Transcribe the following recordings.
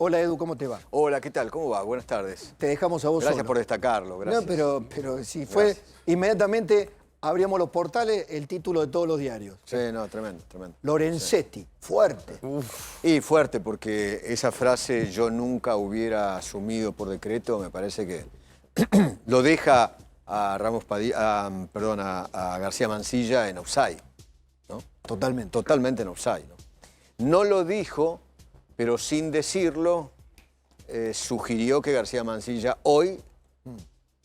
Hola Edu, ¿cómo te va? Hola, ¿qué tal? ¿Cómo va? Buenas tardes. Te dejamos a vos Gracias solo. por destacarlo, gracias. No, pero si fue, Gracias. inmediatamente abríamos los portales, el título de todos los diarios. Sí, no, tremendo, tremendo. Lorenzetti, Sí. fuerte. Y fuerte, porque esa frase yo nunca hubiera asumido por decreto, me parece que lo deja a a García Mansilla en offside, ¿no? Totalmente. Totalmente en offside, ¿no? No lo dijo, pero sin decirlo, sugirió que García Mansilla hoy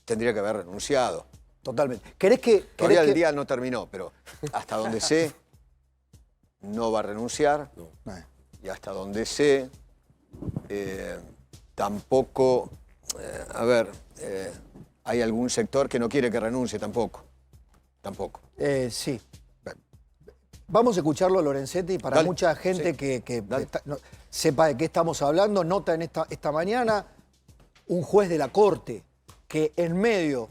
tendría que haber renunciado. Totalmente. ¿Querés que...? Todavía el día no terminó, pero hasta donde sé, no va a renunciar. Y hasta donde sé, tampoco... hay algún sector que no quiere que renuncie tampoco. Tampoco. Sí. Vamos a escucharlo a Lorenzetti para Dale. mucha gente Sí. que sepa de qué estamos hablando. Nota en esta mañana un juez de la Corte que en medio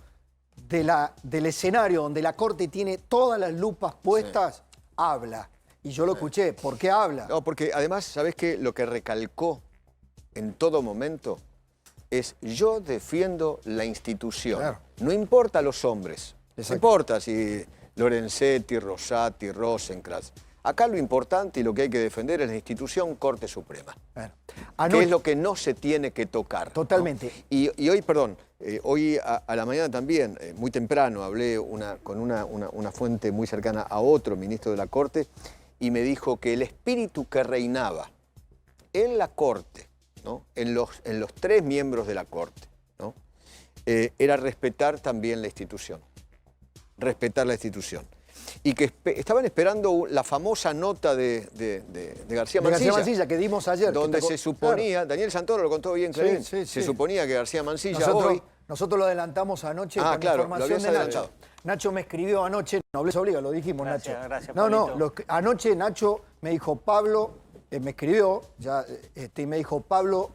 del escenario donde la Corte tiene todas las lupas puestas, habla. Y yo lo escuché. ¿Por qué habla? No, porque además, ¿sabés qué? Lo que recalcó en todo momento es: yo defiendo la institución. Claro. No importa los hombres. Exacto. No importa si Lorenzetti, Rosati, Rosenkrantz. Acá lo importante y lo que hay que defender es la institución Corte Suprema. Bueno, Que es lo que no se tiene que tocar. Totalmente. ¿No? Y hoy, perdón, hoy a la mañana también, muy temprano, hablé con una fuente muy cercana a otro ministro de la Corte y me dijo que el espíritu que reinaba en la Corte, ¿no? en los tres miembros de la Corte, ¿no? Era respetar también la institución. Respetar la institución. Y que estaban esperando la famosa nota de García Mansilla. García Mansilla, que dimos ayer. Donde se suponía, claro. Daniel Santoro lo contó bien claramente, se suponía que García Mansilla hoy... Nosotros lo adelantamos anoche con claro, información de Nacho. Nacho me escribió anoche, nobleza obliga, lo dijimos, gracias, Nacho. Gracias, anoche Nacho me dijo, Pablo, me escribió, y me dijo, Pablo,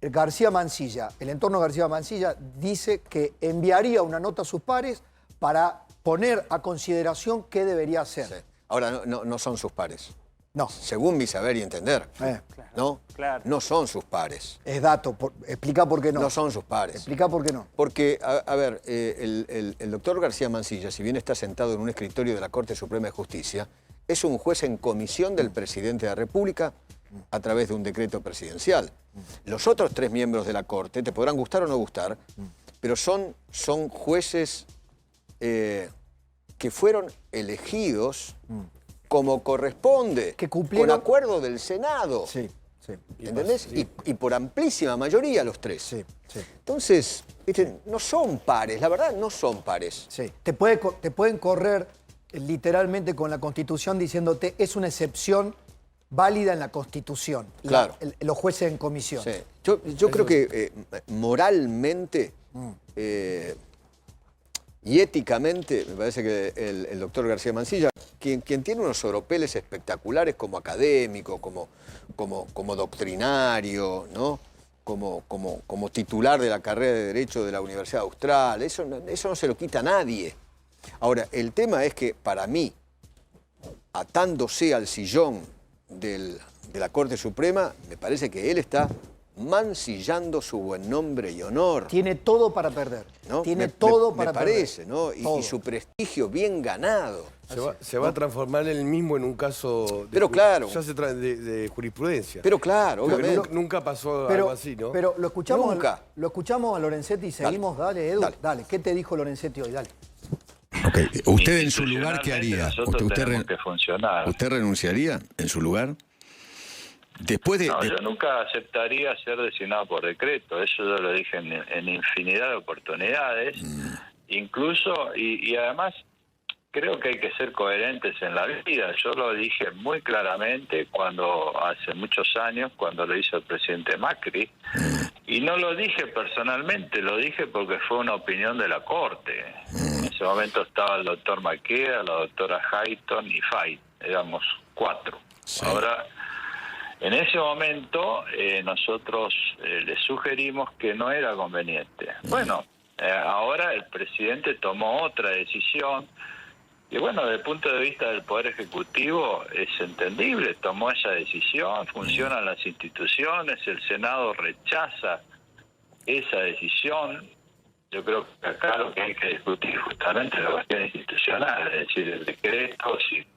García Mansilla, el entorno de García Mansilla dice que enviaría una nota a sus pares para poner a consideración qué debería hacer. Sí. Ahora, no son sus pares. No. Según mi saber y entender. Claro, ¿No? Claro. No son sus pares. Es dato. Explica por qué no. No son sus pares. Explica por qué no. Porque, el doctor García Mansilla, si bien está sentado en un escritorio de la Corte Suprema de Justicia, es un juez en comisión del presidente de la República a través de un decreto presidencial. Los otros tres miembros de la Corte, te podrán gustar o no gustar, pero son jueces que fueron elegidos como corresponde, que cumplieron... con acuerdo del Senado. Sí, sí. ¿Entendés? Sí. Y por amplísima mayoría los tres. Sí, sí. Entonces, ¿viste? No son pares, la verdad no son pares. Sí. Te pueden correr literalmente con la Constitución diciéndote es una excepción válida en la Constitución. Claro. Los jueces en comisión. Sí. Yo creo que moralmente y éticamente, me parece que el doctor García Mansilla, quien tiene unos oropeles espectaculares como académico, como doctrinario, ¿no? como titular de la carrera de Derecho de la Universidad Austral, eso no se lo quita a nadie. Ahora, el tema es que para mí, atándose al sillón de la Corte Suprema, me parece que él está mancillando su buen nombre y honor. Tiene todo para perder. ¿No? Tiene todo para perder. Me parece, ¿no? Y su prestigio bien ganado. Se va a transformar él mismo en un caso de jurisprudencia. Pero claro, obviamente. Nunca pasó algo así, ¿no? Pero lo escuchamos, Nunca. Lo escuchamos a Lorenzetti y seguimos. Dale, Edu. Dale. ¿Qué te dijo Lorenzetti hoy? Dale. Okay. ¿Usted en su lugar qué haría? ¿Usted renunciaría en su lugar? Yo nunca aceptaría ser designado por decreto. Eso yo lo dije en infinidad de oportunidades. Incluso, y además, creo que hay que ser coherentes en la vida. Yo lo dije muy claramente hace muchos años, cuando lo hizo el presidente Macri. Y no lo dije personalmente, lo dije porque fue una opinión de la Corte. En ese momento estaba el doctor Maqueda, la doctora Hayton y Fay. Éramos 4. Sí. Ahora... En ese momento nosotros le sugerimos que no era conveniente. Bueno, ahora el presidente tomó otra decisión Y bueno, desde el punto de vista del Poder Ejecutivo es entendible, tomó esa decisión, funcionan las instituciones, el Senado rechaza esa decisión. Yo creo que acá lo que hay que discutir justamente es la cuestión institucional, es decir, el decreto,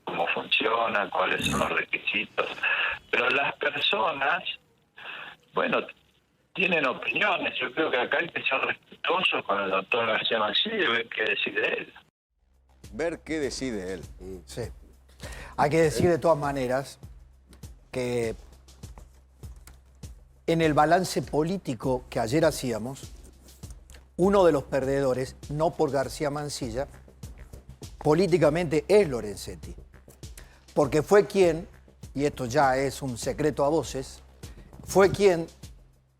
cómo funciona, cuáles son los requisitos. Pero las personas, bueno, tienen opiniones. Yo creo que acá hay que ser respetuosos con el doctor García Mancilla y ver qué decide él. Ver qué decide él. Sí. Hay que decir de todas maneras que en el balance político que ayer hacíamos, uno de los perdedores, no por García Mancilla, políticamente es Lorenzetti. Porque fue quien, y esto ya es un secreto a voces, fue quien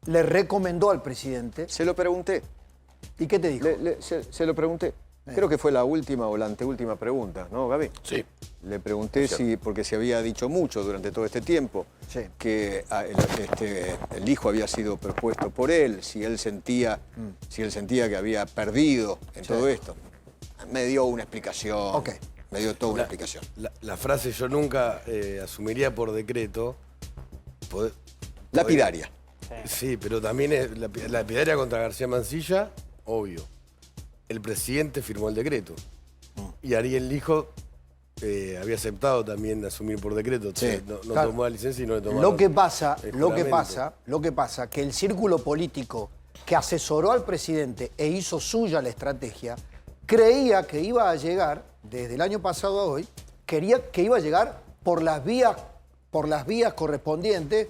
le recomendó al presidente. Se lo pregunté. ¿Y qué te dijo? Se lo pregunté. Creo que fue la última o la anteúltima pregunta, ¿no, Gaby? Sí. Le pregunté porque se había dicho mucho durante todo este tiempo, sí, que el hijo había sido propuesto por él, si él sentía que había perdido en todo esto. Me dio una explicación. Me dio toda una explicación. La frase "yo nunca asumiría por decreto". Lapidaria. Sí, pero también es la lapidaria contra García Mancilla, obvio. El presidente firmó el decreto. Y Ariel Lijo había aceptado también asumir por decreto. Sí, no claro. tomó la licencia y no le tomó Lo que pasa, que el círculo político que asesoró al presidente e hizo suya la estrategia, creía que iba a llegar, desde el año pasado a hoy, quería que iba a llegar por las vías correspondientes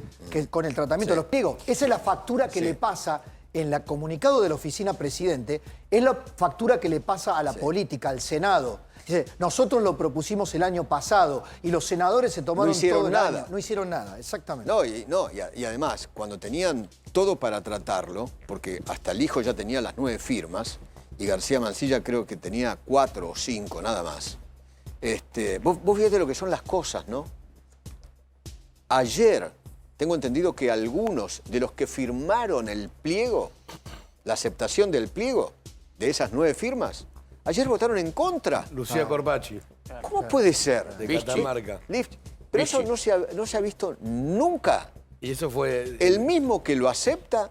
con el tratamiento de los pliegos. Esa es la factura que le pasa en el comunicado de la oficina presidente, es la factura que le pasa a la política, al Senado. Dice, nosotros lo propusimos el año pasado y los senadores se tomaron todo el año. No hicieron nada, exactamente. Y además, cuando tenían todo para tratarlo, porque hasta el hijo ya tenía las 9 firmas, y García Mancilla creo que tenía 4 o 5, nada más. Vos fíjate lo que son las cosas, ¿no? Ayer, tengo entendido que algunos de los que firmaron el pliego, la aceptación del pliego, de esas 9 firmas, ayer votaron en contra. Lucía Corpacci. ¿Cómo puede ser? De Catamarca. Pero eso no se ha visto nunca. Y eso fue... El mismo que lo acepta,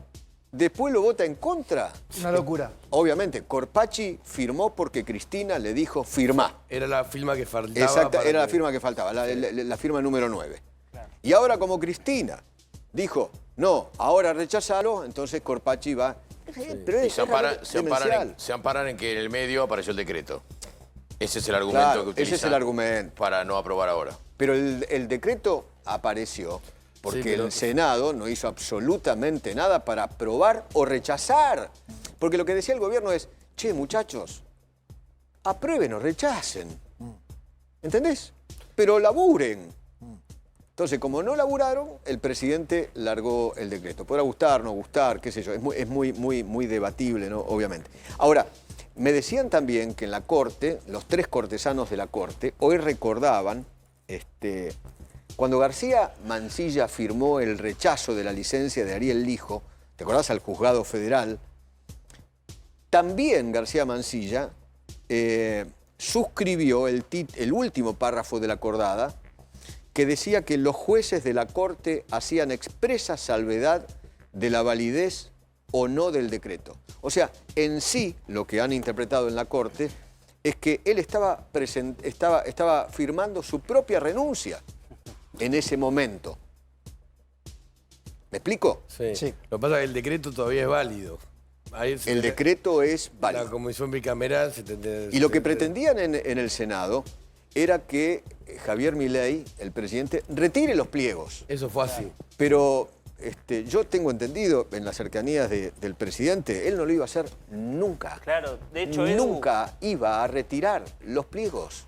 después lo vota en contra. Una locura. Obviamente, Corpacci firmó porque Cristina le dijo firmá. Era la firma que faltaba. Exacto, era la firma que faltaba, la firma número 9. Claro. Y ahora como Cristina dijo, no, ahora rechazalo, entonces Corpacci va... Pero y se amparan en que en el medio apareció el decreto. Ese es el argumento que utilizan. Ese es el argumento. Para no aprobar ahora. Pero el decreto apareció porque el Senado no hizo absolutamente nada para aprobar o rechazar. Porque lo que decía el gobierno es, che, muchachos, aprueben o rechacen. ¿Entendés? Pero laburen. Entonces, como no laburaron, el presidente largó el decreto. Podrá gustar, no gustar, qué sé yo. Es muy debatible, ¿no? Obviamente. Ahora, me decían también que en la Corte, los 3 cortesanos de la Corte, hoy recordaban, cuando García Mancilla firmó el rechazo de la licencia de Ariel Lijo, ¿te acordás? Al juzgado federal, también García Mancilla suscribió el último párrafo de la acordada, que decía que los jueces de la Corte hacían expresa salvedad de la validez o no del decreto. O sea, en sí, lo que han interpretado en la Corte es que él estaba firmando su propia renuncia en ese momento. ¿Me explico? Sí. Lo que pasa es que el decreto todavía es válido. El decreto es válido. La comisión bicameral... Y lo que pretendían en el Senado era que Javier Milei, el presidente, retire los pliegos. Eso fue así. Pero yo tengo entendido, en las cercanías del presidente, él no lo iba a hacer nunca. Claro, de hecho, nunca iba a retirar los pliegos.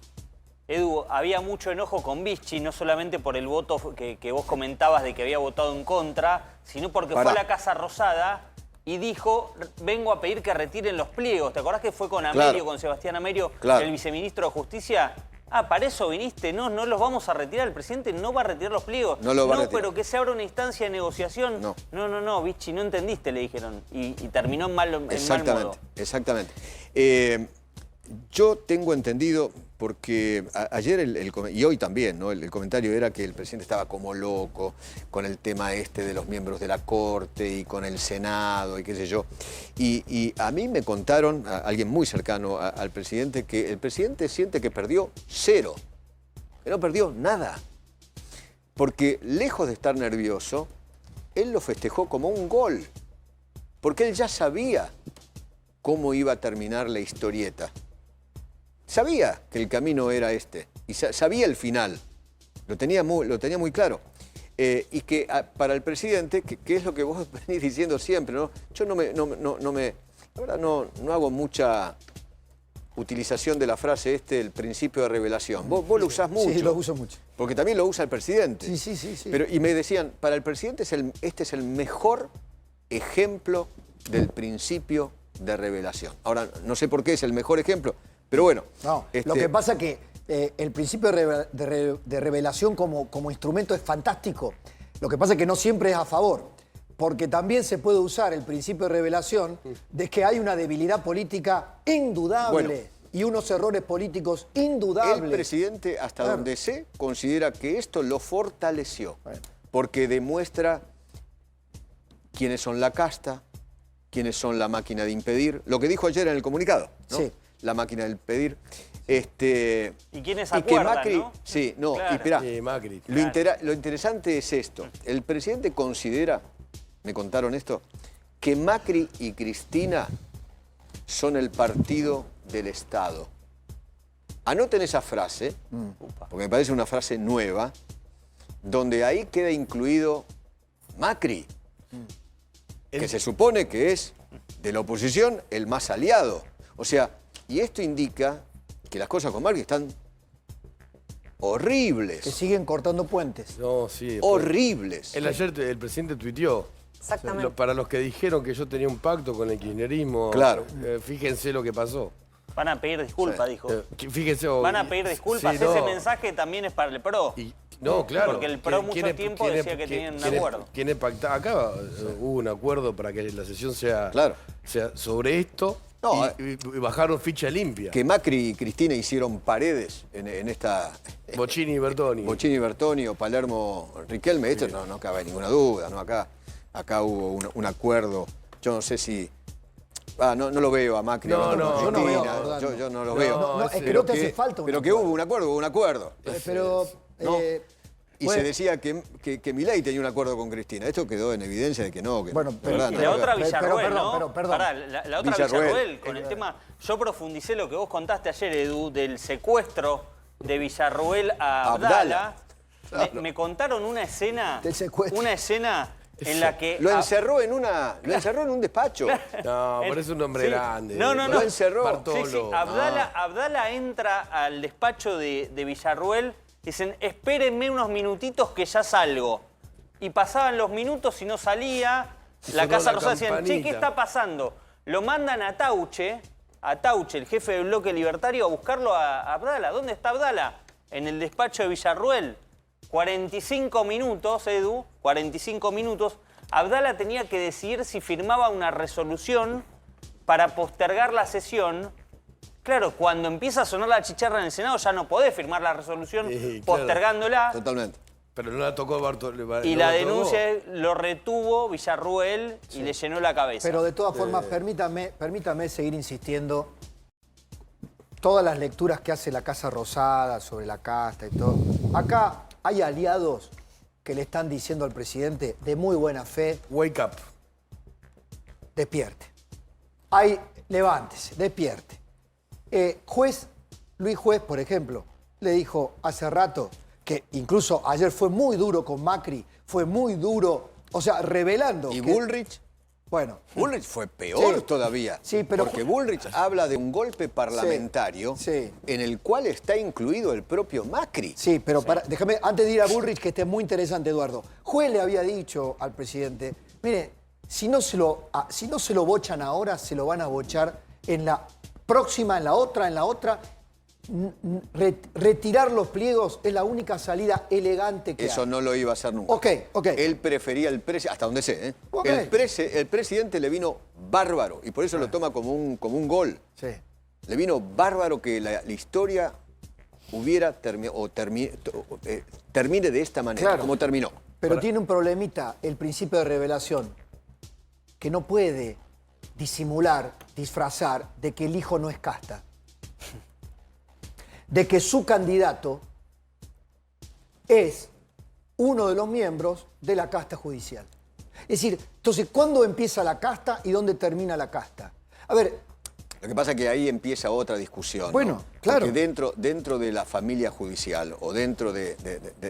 Edu, había mucho enojo con Vichy, no solamente por el voto que vos comentabas de que había votado en contra, sino porque fue a la Casa Rosada y dijo, vengo a pedir que retiren los pliegos. ¿Te acordás que fue con Amerio, con Sebastián Amerio, el viceministro de Justicia? Ah, ¿para eso viniste? No los vamos a retirar. El presidente no va a retirar los pliegos. No lo va a retirar. Pero que se abra una instancia de negociación. No, Vichy, no entendiste, le dijeron. Y terminó en mal modo. Exactamente. Yo tengo entendido, porque ayer y hoy también, ¿no? El comentario era que el presidente estaba como loco con el tema de los miembros de la Corte y con el Senado y qué sé yo. Y a mí me contaron, alguien muy cercano al presidente, que el presidente siente que perdió 0, que no perdió nada. Porque lejos de estar nervioso, él lo festejó como un gol. Porque él ya sabía cómo iba a terminar la historieta. Sabía que el camino era y sabía el final, lo tenía muy claro. Y que para el presidente, que es lo que vos venís diciendo siempre, ¿no? Yo la verdad no hago mucha utilización de la frase el principio de revelación. Vos lo usás mucho. Sí, lo uso mucho. Porque también lo usa el presidente. Sí. Y me decían, para el presidente este es el mejor ejemplo del principio de revelación. Ahora, no sé por qué es el mejor ejemplo, pero bueno. No, lo que pasa es que el principio de revelación como instrumento es fantástico. Lo que pasa es que no siempre es a favor, porque también se puede usar el principio de revelación de que hay una debilidad política indudable y unos errores políticos indudables. El presidente, hasta donde sé, considera que esto lo fortaleció, porque demuestra quiénes son la casta, quiénes son la máquina de impedir, lo que dijo ayer en el comunicado, ¿no? Sí. La máquina del pedir. ¿Y quiénes acuerdan, Macri, no? Sí, no, Claro. y esperá, Macri. lo interesante es esto. El presidente considera, me contaron esto, que Macri y Cristina son el partido del Estado. Anoten esa frase, porque me parece una frase nueva, donde ahí queda incluido Macri, que se supone que es de la oposición el más aliado. O sea, y esto indica que las cosas con Macri están horribles. Que siguen cortando puentes. No, sí. Horribles. Ayer el presidente tuiteó. Exactamente. Para los que dijeron que yo tenía un pacto con el kirchnerismo, Claro. Fíjense lo que pasó. Van a pedir disculpas, dijo. Fíjense. Van a pedir disculpas. Sí, no. Ese mensaje también es para el PRO. No, claro. Porque el PRO mucho ¿Quiénes- tiempo quiénes- decía que tenían un quiénes- acuerdo. ¿Quiénes pactaban? Acá hubo un acuerdo para que la sesión sea sobre esto. No, y bajaron ficha limpia. Que Macri y Cristina hicieron paredes en esta... Bochini y Bertoni. Bochini y Bertoni o Palermo Riquelme, esto no cabe ninguna duda, ¿no? Acá hubo un acuerdo, yo no sé si... no lo veo a Macri. No, con no, yo no veo, Cristina, ¿verdad? yo no lo veo. Es que no te hace falta un Pero que hubo un acuerdo. Pero... No. Y bueno. se decía que Milei tenía un acuerdo con Cristina. Esto quedó en evidencia de que no. Bueno, pero- ¿verdad? Y No, la no, otra no. Villarroel, perdón, ¿no? perdón. Pará, la otra Villarroel, con el tema... Yo profundicé lo que vos contaste ayer, Edu, del secuestro de Villarroel a Abdala. Me contaron una escena... Del secuestro. Una escena en la que... Lo encerró en un despacho. No, pero es un hombre grande. No. Lo encerró. Bartolo. Sí, Abdala entra al despacho de Villarroel, dicen, espérenme unos minutitos que ya salgo. Y pasaban los minutos y no salía. La Sonó Casa la Rosada decían, che, ¿qué campanita. está pasando? Lo mandan a Tauche, el jefe del bloque libertario, a buscarlo a Abdala. ¿Dónde está Abdala? En el despacho de Villarroel. 45 minutos, Edu, 45 minutos. Abdala tenía que decidir si firmaba una resolución para postergar la sesión. Claro, cuando empieza a sonar la chicharra en el Senado ya no podés firmar la resolución Claro. postergándola. Totalmente. Pero no la tocó Bartolo. Y la denuncia lo retuvo Villarruel y le llenó la cabeza. Pero de todas formas, permítame seguir insistiendo. Todas las lecturas que hace la Casa Rosada sobre la casta y todo. Acá hay aliados que le están diciendo al presidente de muy buena fe, Wake up. despierte. Levántese, despierte. Luis Juez, por ejemplo, le dijo hace rato que incluso ayer fue muy duro con Macri, fue muy duro, o sea, revelando. ¿Y que- Bullrich? Bueno. Bullrich fue peor Sí. todavía. Sí, pero- porque Bullrich habla de un golpe parlamentario Sí. en el cual está incluido el propio Macri. Sí, pero déjame, antes de ir a Bullrich, que esté muy interesante, Eduardo. Juez le había dicho al presidente, mire, si no se lo bochan ahora, se lo van a bochar en la próxima, en la otra. Retirar los pliegos es la única salida elegante que Eso hay. no lo iba a hacer nunca. Ok. Él prefería el presidente, hasta donde sé, ¿eh? Ok. El presidente le vino bárbaro y por eso lo toma como un gol. Sí. Le vino bárbaro que la historia termine de esta manera, Claro. como terminó. Pero tiene un problemita, el principio de revelación, que no puede disimular, disfrazar de que el hijo no es casta. De que su candidato es uno de los miembros de la casta judicial. Es decir, entonces, ¿cuándo empieza la casta y dónde termina la casta? A ver, Lo que pasa es que ahí empieza otra discusión. Bueno, ¿no? claro. Porque dentro de la familia judicial o dentro de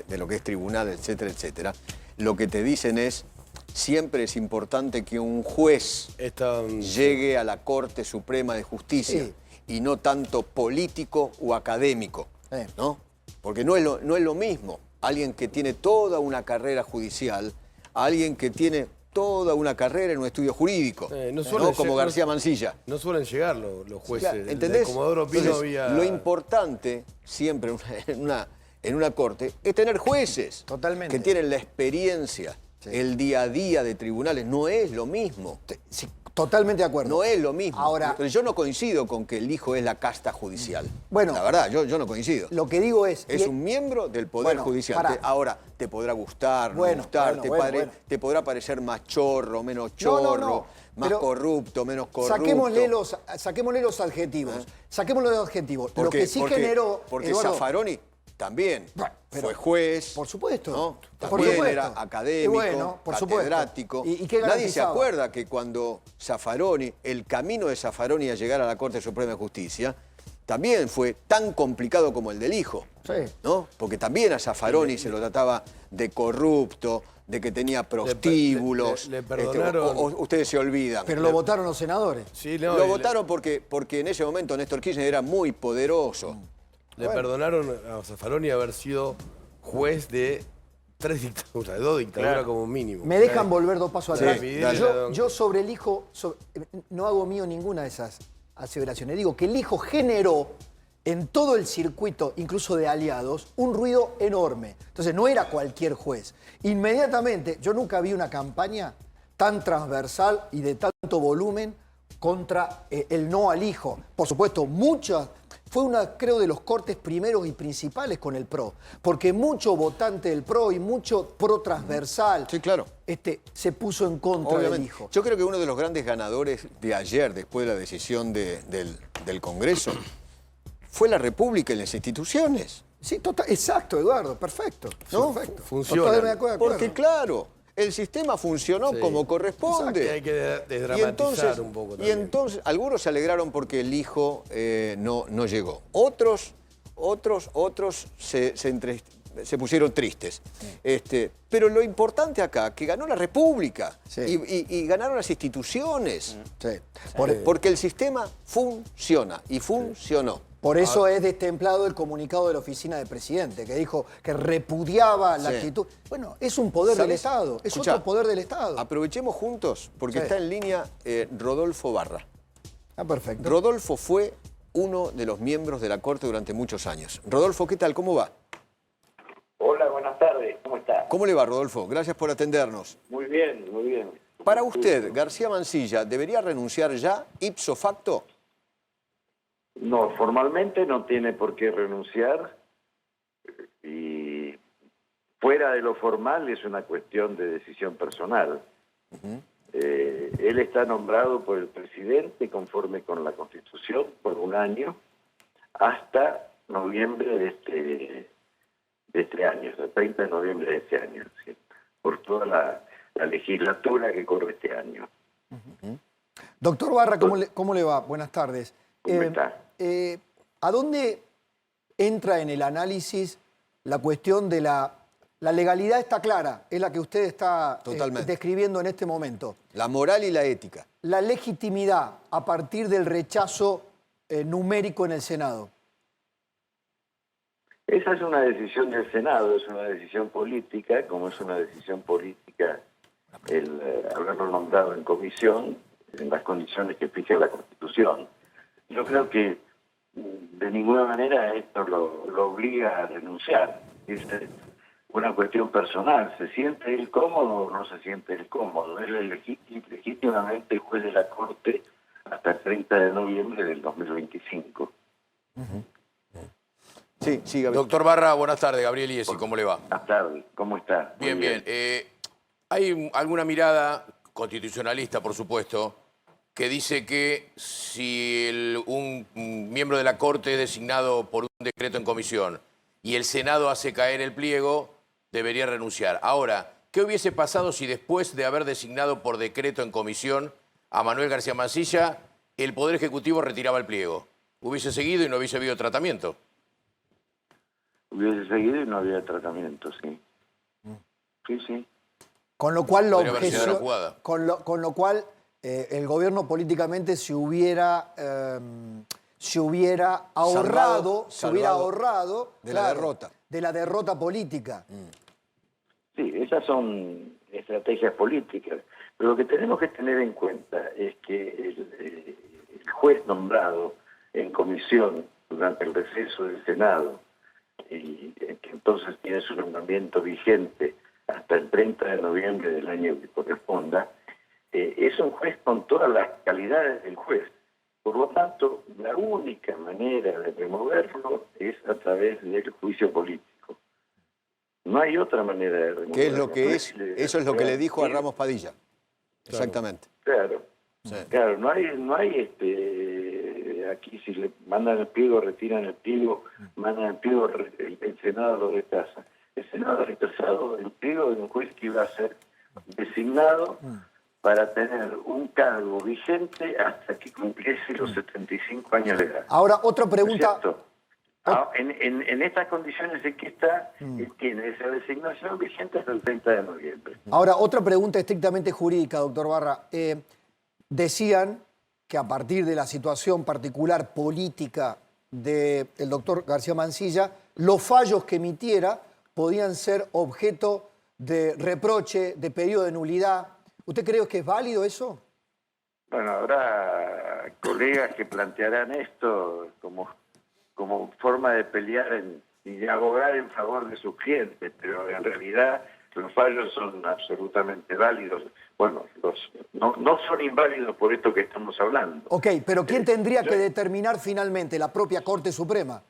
lo que es tribunal, etcétera, etcétera, lo que te dicen es, siempre es importante que un juez llegue a la Corte Suprema de Justicia Sí. y no tanto político o académico, ¿no? Porque no es lo mismo alguien que tiene toda una carrera judicial a alguien que tiene toda una carrera en un estudio jurídico, ¿no? Como García Mansilla. No suelen llegar los jueces. Claro, ¿entendés? De Comodoro Pino Entonces, había... lo importante siempre en una corte es tener jueces Totalmente. que tienen la experiencia, el día a día de tribunales. No es lo mismo. sí, totalmente de acuerdo. No es lo mismo. Ahora, Pero yo no coincido con que el hijo es la casta judicial. Bueno, la verdad, yo no coincido. lo que digo es... Es un miembro del Poder Bueno, Judicial. pará. Ahora, te podrá gustar, no Bueno, gustar, bueno. te podrá parecer más chorro, menos No, chorro, no, más pero corrupto, menos corrupto. Saquémosle los adjetivos. Saquémosle los adjetivos. Lo que sí porque generó... Porque Eduardo, Zaffaroni también pero- fue juez. Por supuesto. ¿no? Por También supuesto. era académico, Y bueno, por supuesto. catedrático. ¿Y qué Nadie se garantizaba? acuerda que cuando Zaffaroni, el camino de Zaffaroni a llegar a la Corte Suprema de Justicia, también fue tan complicado como el del hijo. Sí. ¿No? Porque también a Zaffaroni se lo trataba de corrupto, de que tenía prostíbulos. le perdonaron. Ustedes se olvidan. Pero lo votaron los senadores. Sí, no, Lo y votaron porque en ese momento Néstor Kirchner era muy poderoso. Le perdonaron a Zaffaroni haber sido juez de 3 dictaduras, de 2 dictaduras Claro. como mínimo. Me dejan volver 2 pasos Sí, atrás. dale. Yo sobre el hijo, no hago mío ninguna de esas aseveraciones. Digo que el hijo generó en todo el circuito, incluso de aliados, un ruido enorme. Entonces no era cualquier juez. Inmediatamente, yo nunca vi una campaña tan transversal y de tanto volumen contra el no al hijo. Por supuesto, fue creo, de los cortes primeros y principales con el PRO, porque mucho votante del PRO y mucho PRO transversal Sí, claro. se puso en contra del Obviamente. hijo. Yo creo que uno de los grandes ganadores de ayer, después de la decisión del Congreso, fue la República y las instituciones. Sí, exacto, Eduardo, perfecto. ¿No? Perfecto. Funciona. Totalmente de acuerdo. Porque claro, el sistema funcionó Sí. como corresponde. Y hay que desdramatizar un poco Y también. entonces, algunos se alegraron porque el hijo no llegó. Otros se pusieron tristes. Pero lo importante acá, que ganó la República Sí. y ganaron las instituciones. Sí. Porque el sistema funciona y funcionó. Por eso es destemplado el comunicado de la oficina del presidente, que dijo que repudiaba la Sí. actitud. Bueno, es un poder del ¿Sabes? Estado, es Escuchá, otro poder del Estado. Aprovechemos juntos, porque Sí. está en línea Rodolfo Barra. Ah, perfecto. Rodolfo fue uno de los miembros de la Corte durante muchos años. Rodolfo, ¿qué tal? ¿Cómo va? Hola, buenas tardes. ¿Cómo está? ¿Cómo le va, Rodolfo? Gracias por atendernos. Muy bien, muy bien. Para usted, García Mansilla, ¿debería renunciar ya, ipso facto? No, formalmente no tiene por qué renunciar y fuera de lo formal es una cuestión de decisión personal. Él está nombrado por el presidente conforme con la Constitución por un año hasta noviembre de este año, el 30 de noviembre de este año, ¿sí? Por toda la legislatura que corre este año. Doctor Barra, ¿cómo le va? Buenas tardes. ¿Cómo está? ¿A dónde entra en el análisis la cuestión de la legalidad? Está clara, es la que usted está Totalmente. describiendo en este momento. La moral y la ética. La legitimidad a partir del rechazo numérico en el Senado. Esa es una decisión del Senado, es una decisión política, como es una decisión política el haberlo nombrado en comisión, en las condiciones que fija la Constitución. Yo creo que de ninguna manera esto lo obliga a renunciar. Es una cuestión personal. ¿Se siente él cómodo o no se siente él cómodo? Él es legítimamente juez de la Corte hasta el 30 de noviembre del 2025. Sí, sí, Gabriel. Doctor Barra, buenas tardes. Gabriel Iesi, ¿cómo le va? Buenas tardes, ¿cómo está? Muy Bien, bien. Hay alguna mirada constitucionalista, por supuesto, que dice que si un miembro de la Corte es designado por un decreto en comisión y el Senado hace caer el pliego, debería renunciar. Ahora, ¿qué hubiese pasado si después de haber designado por decreto en comisión a Manuel García Mansilla, el Poder Ejecutivo retiraba el pliego? ¿Hubiese seguido y no hubiese habido tratamiento? Hubiese seguido y no había tratamiento, sí. Sí, sí. Con lo cual, Podría haber sido una jugada. con lo cual el gobierno políticamente se hubiera ahorrado de la derrota. de la derrota política. Sí, esas son estrategias políticas. Pero lo que tenemos que tener en cuenta es que el juez nombrado en comisión durante el receso del Senado, y que entonces tiene su nombramiento vigente hasta el 30 de noviembre del año que corresponda, es un juez con todas las calidades del juez. Por lo tanto, la única manera de removerlo es a través del juicio político. No hay otra manera de removerlo. ¿Qué es lo que es? Eso es lo que le dijo a Ramos Padilla. Exactamente. Claro. Sí. Claro, no hay aquí si le mandan el pliego, retiran el pliego, mandan el pliego, el Senado lo rechaza. El Senado ha rechazado el pliego de un juez que iba a ser designado para tener un cargo vigente hasta que cumpliese los 75 años de edad. Ahora, otra ¿No es pregunta. cierto? En estas condiciones en que está, tiene esa designación vigente hasta el 30 de noviembre. Ahora, otra pregunta estrictamente jurídica, doctor Barra. Decían que a partir de la situación particular política del doctor García Mansilla, los fallos que emitiera podían ser objeto de reproche, de pedido de nulidad. ¿Usted cree que es válido eso? Bueno, habrá colegas que plantearán esto como forma de pelear y de abogar en favor de sus clientes, pero en realidad los fallos son absolutamente válidos. Bueno, no son inválidos por esto que estamos hablando. Ok, pero ¿quién tendría que determinar finalmente? ¿La propia Corte Suprema?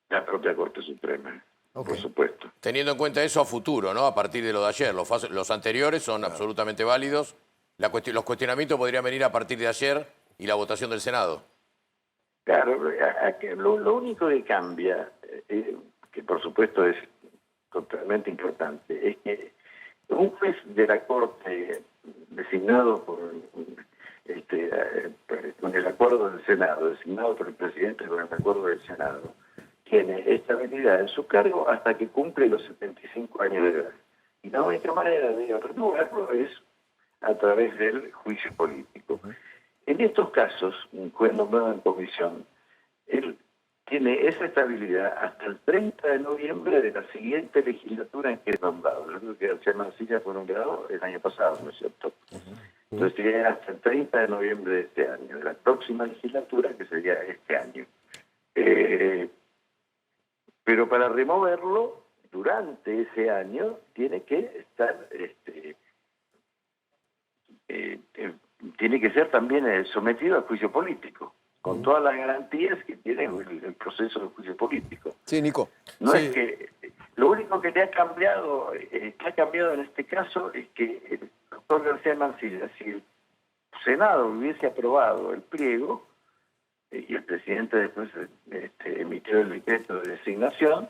La propia Corte Suprema, por supuesto. Teniendo en cuenta eso a futuro, ¿no? A partir de lo de ayer. Los anteriores son absolutamente válidos. Los cuestionamientos podrían venir a partir de ayer y la votación del Senado. Claro, lo único que cambia, que por supuesto es totalmente importante, es que un juez de la Corte designado con el acuerdo del Senado, designado por el presidente con el acuerdo del Senado, tiene estabilidad en su cargo hasta que cumple los 75 años de edad. Y la única manera de renovarlo es a través del juicio político. En estos casos, un juez nombrado en comisión, él tiene esa estabilidad hasta el 30 de noviembre de la siguiente legislatura en que es nombrado. Yo creo que García Mansilla fue nombrado el año pasado, ¿no es cierto? Entonces tiene hasta el 30 de noviembre de este año, de la próxima legislatura, que sería este año. Pero para removerlo, durante ese año, tiene que estar... tiene que ser también sometido al juicio político, con todas las garantías que tiene el proceso del juicio político. Sí, Nico. No es que lo único que le ha cambiado, en este caso es que el doctor García Mansilla, si el Senado hubiese aprobado el pliego y el presidente después emitió el decreto de designación,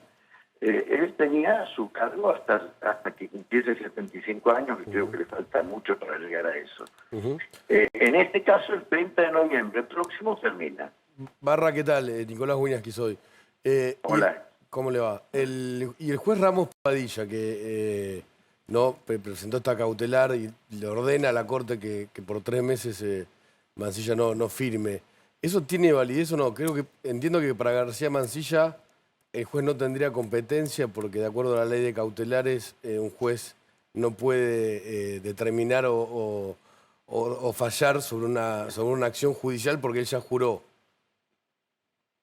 él tenía su cargo hasta que cumpliese 75 años, que creo que le falta mucho para llegar a eso. En este caso, el 30 de noviembre próximo termina. Barra, ¿qué tal? Nicolás Wiñaski soy. Hola. ¿Cómo le va? Y el juez Ramos Padilla, que no presentó esta cautelar y le ordena a la Corte que por 3 meses Mansilla no firme. ¿Eso tiene validez o no? Entiendo que para García Mansilla el juez no tendría competencia porque de acuerdo a la ley de cautelares un juez no puede determinar o fallar sobre una acción judicial porque él ya juró.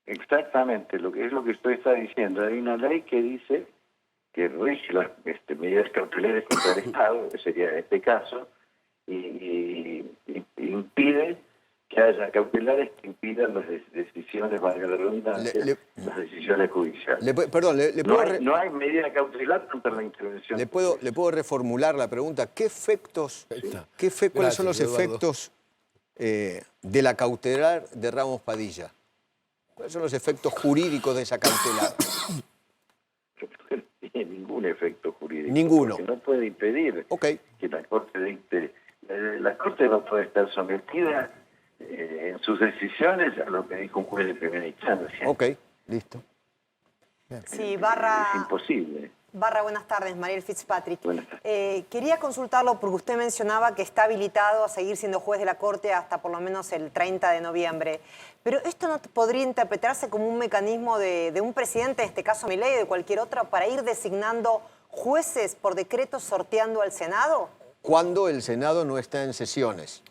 Exactamente, lo que usted está diciendo. Hay una ley que dice que rige las medidas cautelares contra el Estado, que sería este caso, y impide que que haya cautelares que impidan las decisiones, valga la redundancia, las decisiones judiciales. No hay medida cautelar contra la intervención. ¿Le puedo reformular la pregunta? ¿Cuáles son los efectos de la cautelar de Ramos Padilla? ¿Cuáles son los efectos jurídicos de esa cautelar? No tiene ningún efecto jurídico. Ninguno. Porque no puede impedir que la Corte dicte. La Corte no puede estar sometida en sus decisiones a lo que dijo un juez de primera instancia. Ok, listo. Sí, Barra... Es imposible. Barra, buenas tardes, Mariel Fitzpatrick. Buenas tardes. Quería consultarlo porque usted mencionaba que está habilitado a seguir siendo juez de la Corte hasta por lo menos el 30 de noviembre. Pero ¿esto no podría interpretarse como un mecanismo de un presidente, en este caso Milei, de cualquier otro, para ir designando jueces por decreto sorteando al Senado? Cuando el Senado no está en sesiones,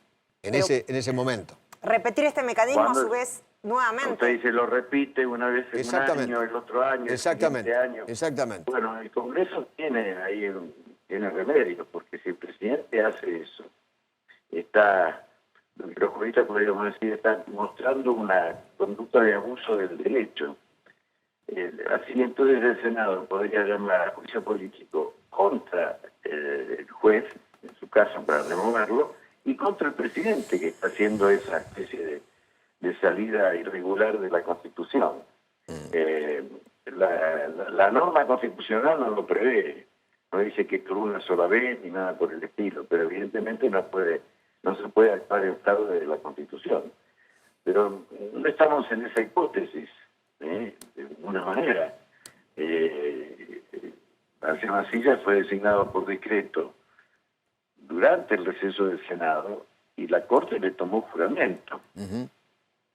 en ese momento. Repetir este mecanismo a su vez nuevamente. Usted dice, lo repite una vez en un año, el otro año, el siguiente año. Exactamente. Bueno, el Congreso tiene ahí tiene remedio, porque si el presidente hace eso, está, lo que los juristas podríamos decir, está mostrando una conducta de abuso del derecho. Así entonces el Senado podría llamar a juicio político contra el juez, en su caso para removerlo, y contra el presidente que está haciendo esa especie de salida irregular de la Constitución. La norma constitucional no lo prevé, no dice que por una sola vez ni nada por el estilo, pero evidentemente no se puede actuar en fraude de la Constitución. Pero no estamos en esa hipótesis, de ninguna manera. García Mansilla fue designado por decreto durante el receso del Senado y la Corte le tomó juramento.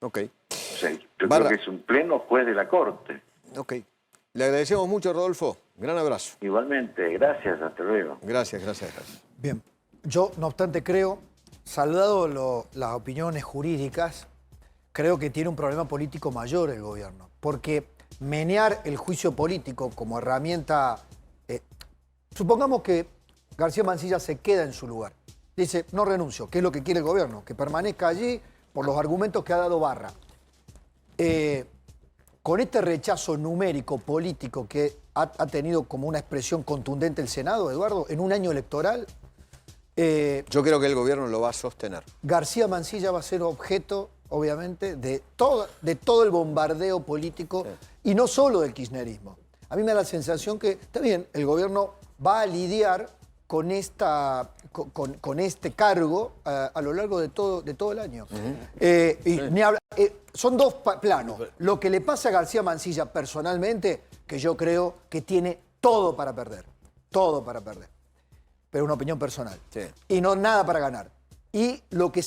Ok. O sea, yo creo que es un pleno juez de la Corte. Ok. Le agradecemos mucho, Rodolfo. Gran abrazo. Igualmente, gracias, hasta luego. Gracias. Bien, yo no obstante creo, salvado las opiniones jurídicas, creo que tiene un problema político mayor el gobierno, porque menear el juicio político como herramienta... supongamos que García Mansilla se queda en su lugar. Dice, no renuncio, que es lo que quiere el gobierno, que permanezca allí por los argumentos que ha dado Barra. Con este rechazo numérico político que ha tenido como una expresión contundente el Senado, Eduardo, en un año electoral... yo creo que el gobierno lo va a sostener. García Mansilla va a ser objeto, obviamente, de todo el bombardeo político y no solo del kirchnerismo. A mí me da la sensación que, está bien, el gobierno va a lidiar con este cargo a lo largo de todo el año. Son dos planos. Lo que le pasa a García Mansilla personalmente, que yo creo que tiene todo para perder. Todo para perder. Pero una opinión personal. Sí. Y no nada para ganar. Y lo que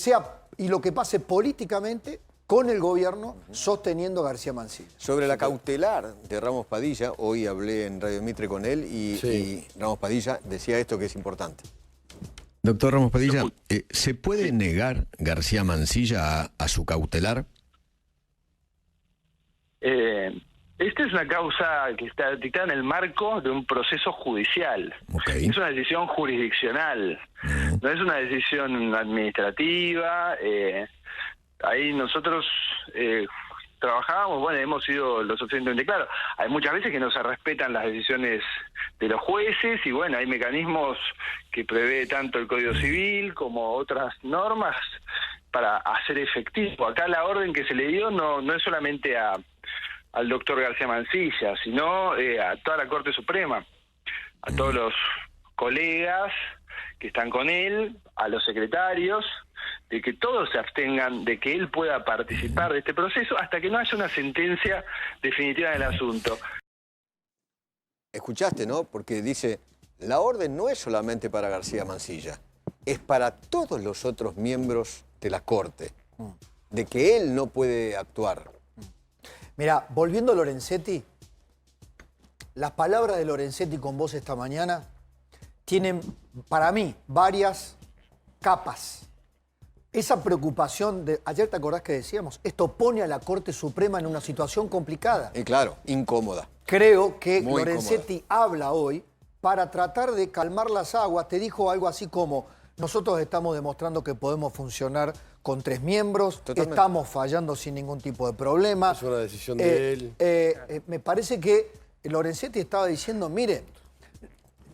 pase políticamente con el gobierno sosteniendo a García Mansilla. Sobre la cautelar de Ramos Padilla, hoy hablé en Radio Mitre con él y Ramos Padilla decía esto que es importante. Doctor Ramos Padilla, ¿se puede negar García Mansilla a su cautelar? Esta es una causa que está dictada en el marco de un proceso judicial. Okay. Es una decisión jurisdiccional, no es una decisión administrativa. Ahí nosotros trabajábamos, bueno, hemos sido lo suficientemente claros. Hay muchas veces que no se respetan las decisiones de los jueces y bueno, hay mecanismos que prevé tanto el Código Civil como otras normas para hacer efectivo. Acá la orden que se le dio no es solamente al doctor García Mansilla, sino a toda la Corte Suprema, a todos los colegas que están con él, a los secretarios, de que todos se abstengan de que él pueda participar de este proceso hasta que no haya una sentencia definitiva del asunto. Escuchaste, ¿no? Porque dice, la orden no es solamente para García Mansilla, es para todos los otros miembros de la Corte, de que él no puede actuar. Mira, volviendo a Lorenzetti, las palabras de Lorenzetti con vos esta mañana tienen, para mí, varias capas. Esa preocupación de... Ayer te acordás que decíamos, esto pone a la Corte Suprema en una situación complicada. Y claro, incómoda. Creo que Muy Lorenzetti habla hoy para tratar de calmar las aguas. Te dijo algo así como, nosotros estamos demostrando que podemos funcionar con 3 miembros, Totalmente. estamos fallando sin ningún tipo de problema. Es una decisión de él. Me parece que Lorenzetti estaba diciendo, mire,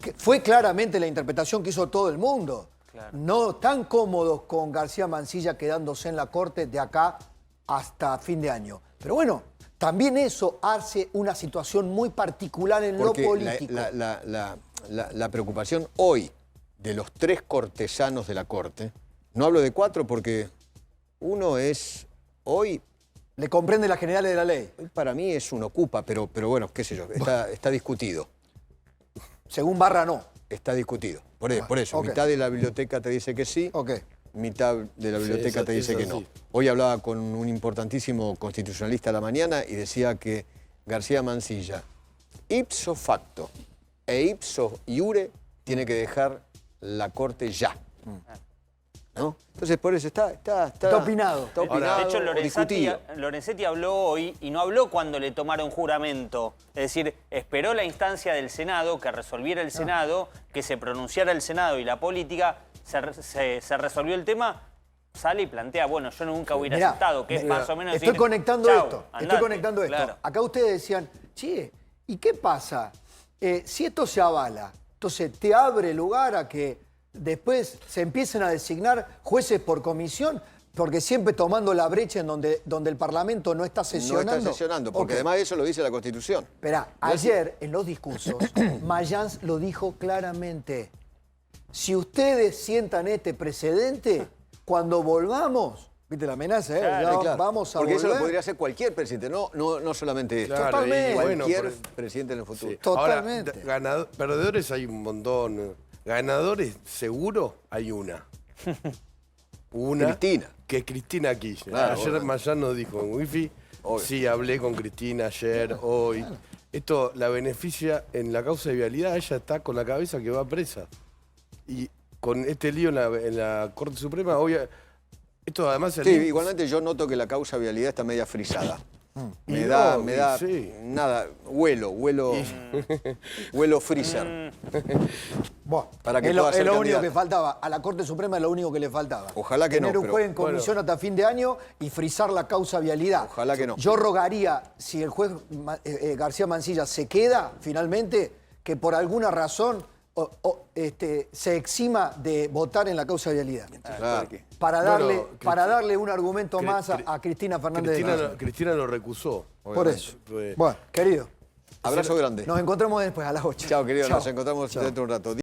que fue claramente la interpretación que hizo todo el mundo. Claro. No tan cómodos con García Mansilla quedándose en la Corte de acá hasta fin de año. Pero bueno, también eso hace una situación muy particular en Porque lo político. la preocupación hoy de los 3 cortesanos de la Corte, no hablo de 4 porque uno es hoy, Le comprende las generales de la ley. para mí es un ocupa, pero bueno, qué sé yo, está discutido. Según Barra, no. Está discutido. Por eso, ok. mitad de la biblioteca te dice que sí, Ok. mitad de la biblioteca eso- te dice eso que no. sí. Hoy hablaba con un importantísimo constitucionalista a la mañana y decía que García Mansilla, ipso facto e ipso iure, tiene que dejar la Corte ya. ¿No? Entonces, por eso está opinado. Está opinado De hecho, o discutido. Lorenzetti habló hoy y no habló cuando le tomaron juramento. Es decir, esperó la instancia del Senado, que resolviera el Senado, que se pronunciara el Senado y la política, se resolvió el tema, sale y plantea, bueno, yo nunca hubiera Mirá, aceptado, que es más o menos Estoy decir, conectando "Chau, esto. andate". Estoy conectando esto. Claro. Acá ustedes decían, che, ¿y qué pasa? Si esto se avala, entonces te abre lugar a que después se empiecen a designar jueces por comisión, porque siempre tomando la brecha en donde el Parlamento no está sesionando. No está sesionando, porque Ok. además eso lo dice la Constitución. Esperá, ayer en los discursos, Mayans lo dijo claramente. Si ustedes sientan este precedente, cuando volvamos, viste la amenaza, Claro, Ya claro. vamos a Porque eso volver. lo podría hacer cualquier presidente, no solamente esto. Claro, Totalmente. y bueno, Cualquier por- presidente en el futuro. Sí. Totalmente. Ahora, perdedores hay un montón. Ganadores, seguro, hay una. Cristina. Que es Cristina Kirchner. Claro, Ayer obvio. Mayán nos dijo en Wi-Fi, Obvio. sí, hablé con Cristina ayer, hoy. Esto la beneficia en la causa de vialidad, ella está con la cabeza que va presa. Y con este lío en la Corte Suprema, esto además... Sí, igualmente yo noto que la causa vialidad está media frisada. Y Me no, da, y sí. nada, huelo freezer. Bueno, Para que es lo, pueda ser es lo único candidato. que faltaba. A la Corte Suprema es lo único que le faltaba. Ojalá que no, Tener un pero- juez en comisión hasta fin de año y frizar la causa vialidad. Ojalá que no. Yo rogaría, si el juez García Mansilla se queda finalmente, que por alguna razón se exima de votar en la causa vialidad. Claro. Para darle un argumento Cri- más a Cri- Cristina Fernández de Kirchner. Cristina lo recusó. Por eso. Fue- Bueno, querido, Abrazo grande. nos encontramos después a las 8. Chao, querido. Chao. Nos encontramos Chao. dentro de un rato.